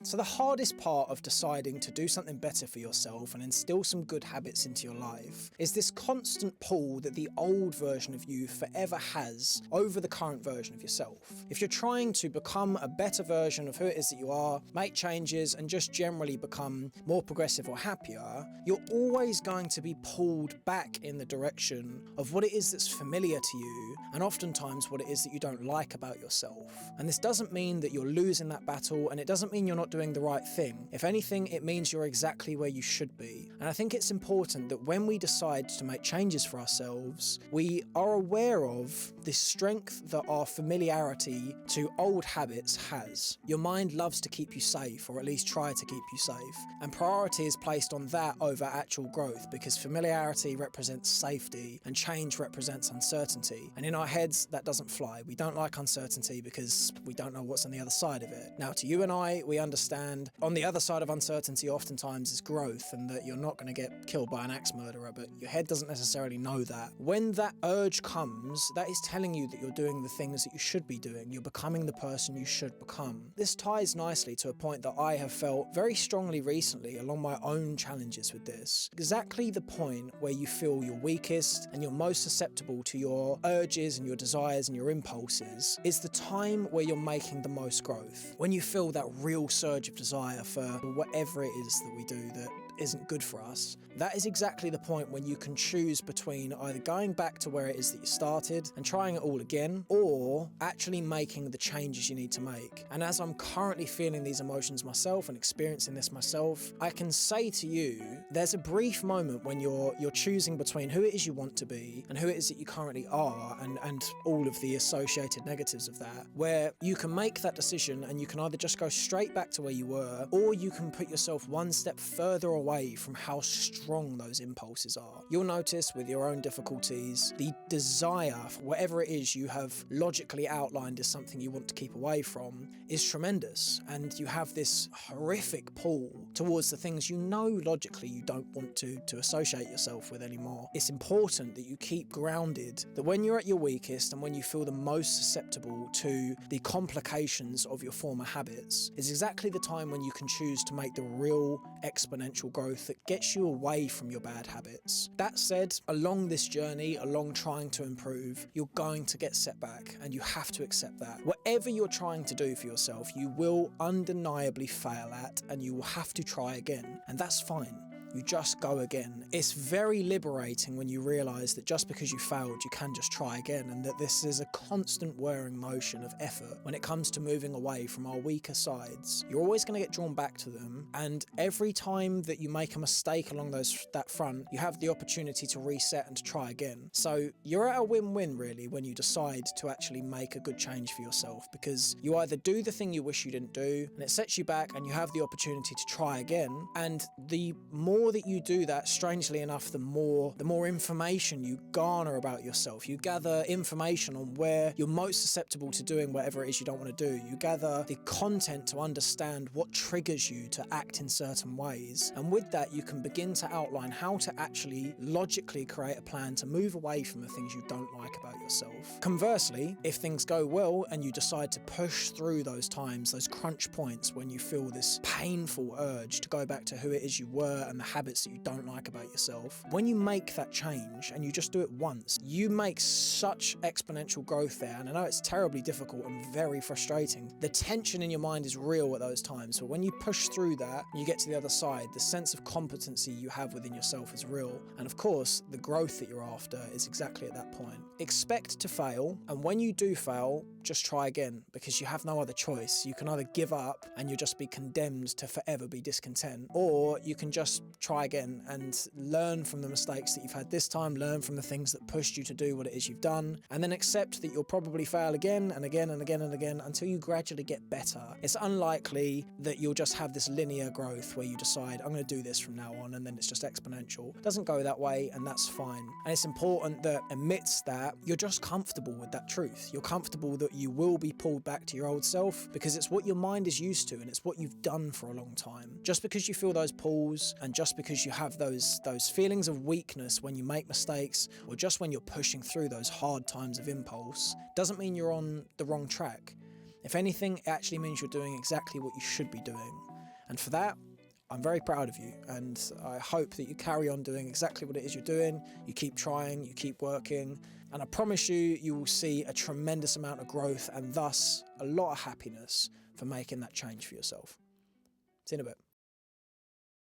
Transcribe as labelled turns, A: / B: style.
A: So the hardest part of deciding to do something better for yourself and instill some good habits into your life is this constant pull that the old version of you forever has over the current version of yourself. If you're trying to become a better version of who it is that you are, make changes, and just generally become more progressive or happier, you're always going to be pulled back in the direction of what it is that's familiar to you, and oftentimes what it is that you don't like about yourself. And this doesn't mean that you're losing that battle, and it doesn't mean you're not doing the right thing. If anything, it means you're exactly where you should be. And I think it's important that when we decide to make changes for ourselves, we are aware of the strength that our familiarity to old habits has. Your mind loves to keep you safe, or at least try to keep you safe. And priority is placed on that over actual growth, because familiarity represents safety and change represents uncertainty. And in our heads, that doesn't fly. We don't like uncertainty because we don't know what's on the other side of it. Now, to you and I, we understand on the other side of uncertainty oftentimes is growth, and that you're not going to get killed by an axe murderer, but your head doesn't necessarily know that. When that urge comes, that is telling you that you're doing the things that you should be doing. You're becoming the person you should become. This ties nicely to a point that I have felt very strongly recently along my own challenges with this. Exactly the point where you feel your weakest and you're most susceptible to your urges and your desires and your impulses is the time where you're making the most growth. When you feel that real surge of desire for whatever it is that we do that isn't good for us, that is exactly the point when you can choose between either going back to where it is that you started and trying it all again, or actually making the changes you need to make. And as I'm currently feeling these emotions myself and experiencing this myself, I can say to you, there's a brief moment when you're choosing between who it is you want to be and who it is that you currently are, and all of the associated negatives of that, where you can make that decision and you can either just go straight back to where you were, or you can put yourself one step further away from how strong those impulses are. You'll notice with your own difficulties, the desire for whatever it is you have logically outlined as something you want to keep away from is tremendous, and you have this horrific pull towards the things you know logically you don't want to associate yourself with anymore. It's important that you keep grounded, that when you're at your weakest and when you feel the most susceptible to the complications of your former habits is exactly the time when you can choose to make the real exponential growth that gets you away from your bad habits. That said, along this journey, along trying to improve, you're going to get set back, and you have to accept that. Whatever you're trying to do for yourself, you will undeniably fail at, and you will have to try again, and that's fine. You just go again. It's very liberating when you realise that just because you failed, you can just try again, and that this is a constant whirring motion of effort when it comes to moving away from our weaker sides. You're always going to get drawn back to them, and every time that you make a mistake along that front, you have the opportunity to reset and to try again. So you're at a win-win really when you decide to actually make a good change for yourself, because you either do the thing you wish you didn't do, and it sets you back, and you have the opportunity to try again, and the more that you do that, strangely enough, the more information you garner about yourself. You gather information on where you're most susceptible to doing whatever it is you don't want to do. You gather the content to understand what triggers you to act in certain ways. And with that, you can begin to outline how to actually logically create a plan to move away from the things you don't like about yourself. Conversely, if things go well and you decide to push through those times, those crunch points when you feel this painful urge to go back to who it is you were and the habits that you don't like about yourself, when you make that change and you just do it once, you make such exponential growth there. And I know it's terribly difficult and very frustrating. The tension in your mind is real at those times, but when you push through that and you get to the other side, the sense of competency you have within yourself is real. And of course, the growth that you're after is exactly at that point. Expect to fail, and when you do fail, just try again, because you have no other choice. You can either give up and you'll just be condemned to forever be discontent, or you can just try again and learn from the mistakes that you've had this time, learn from the things that pushed you to do what it is you've done, and then accept that you'll probably fail again and again and again and again until you gradually get better. It's unlikely that you'll just have this linear growth where you decide, I'm going to do this from now on, and then it's just exponential. It doesn't go that way, and that's fine. And it's important that amidst that, you're just comfortable with that truth. You're comfortable that you will be pulled back to your old self, because it's what your mind is used to and it's what you've done for a long time. Just because you feel those pulls, and just because you have those feelings of weakness when you make mistakes, or just when you're pushing through those hard times of impulse, doesn't mean you're on the wrong track. If anything, it actually means you're doing exactly what you should be doing. And for that, I'm very proud of you, and I hope that you carry on doing exactly what it is you're doing. You keep trying, you keep working, and I promise you, you will see a tremendous amount of growth and thus a lot of happiness for making that change for yourself. See you in a bit.